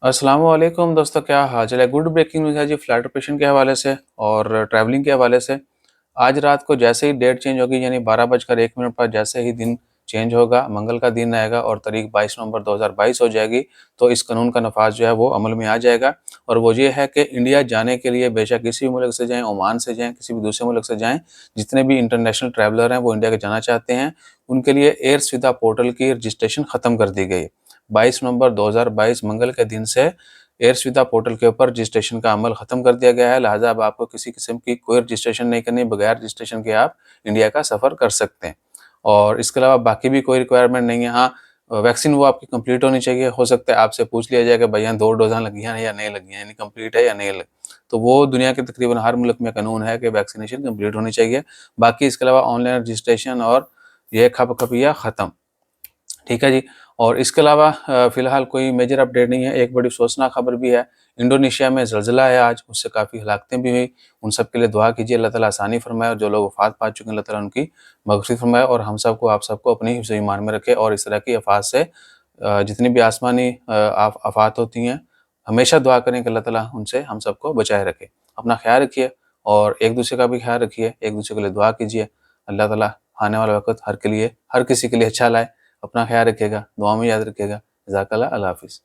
अस्सलाम वालेकुम दोस्तों, क्या हाल चाल है। गुड ब्रेकिंग न्यूज़ है जी फ्लाइट ऑपरेशन के हवाले से और ट्रैवलिंग के हवाले से। आज रात को जैसे ही डेट चेंज होगी यानी 12 बजकर 1 मिनट पर जैसे ही दिन चेंज होगा, मंगल का दिन आएगा और तारीख 22 नवंबर 2022 हो जाएगी, तो इस कानून का नफाज जो है वो अमल में आ जाएगा। और वो ये है कि इंडिया जाने के लिए बेशक किसी भी मुल्क से जाएँ, ओमान से जाएँ, किसी भी दूसरे मुल्क से जाएँ, जितने भी इंटरनेशनल ट्रैवलर हैं वो इंडिया के जाना चाहते हैं, उनके लिए एयर सुविधा पोर्टल की रजिस्ट्रेशन ख़त्म कर दी गई है। 22 नवंबर 2022 मंगल के दिन से एयर सुविधा पोर्टल के ऊपर रजिस्ट्रेशन का अमल खत्म कर दिया गया है। लिहाजा अब आपको किसी किस्म की कोई रजिस्ट्रेशन नहीं करनी, बगैर रजिस्ट्रेशन के आप इंडिया का सफ़र कर सकते हैं। और इसके अलावा बाकी भी कोई रिक्वायरमेंट नहीं है। हाँ, वैक्सीन वो आपकी कंप्लीट होनी चाहिए। हो सकता है आपसे पूछ लिया जाए कि भैया 2 डोज़ां लगी हैं या नहीं लगी हैं, यानी कंप्लीट है या नहीं लगी। तो वो दुनिया के तकरीबन हर मुल्क में कानून है कि वैक्सीनेशन कंप्लीट होनी चाहिए। बाकी इसके अलावा ऑनलाइन रजिस्ट्रेशन और ये खप-खपिया ख़त्म। ठीक है जी। और इसके अलावा फ़िलहाल कोई मेजर अपडेट नहीं है। एक बड़ी अफ़सोसनाक खबर भी है। इंडोनेशिया में ज़लज़ला है आज, उससे काफ़ी हलाकतें भी हुई। उन सब के लिए दुआ कीजिए, अल्लाह ताला आसानी फ़रमाए और जो लोग वफ़ात पा चुके हैं, अल्लाह ताला उनकी मग़फ़िरत फ़रमाए और हम सबको, आप सबको अपनी हिफ्ज़ ईमान में रखे और इस तरह की आफ़ात से जितनी भी आसमानी आफ़ात होती हैं, हमेशा दुआ करें कि अल्लाह ताला उनसे हम सबको बचाए रखे। अपना ख़्याल रखिए और एक-दूसरे का भी ख़्याल रखिए, एक-दूसरे के लिए दुआ कीजिए। अल्लाह ताला आने वाला वक़्त हर किसी के लिए अच्छा लाए। अपना ख़्याल रखिएगा, दुआ में याद रखिएगा। जज़ाकल्लाह, अल्लाह हाफ़िज़।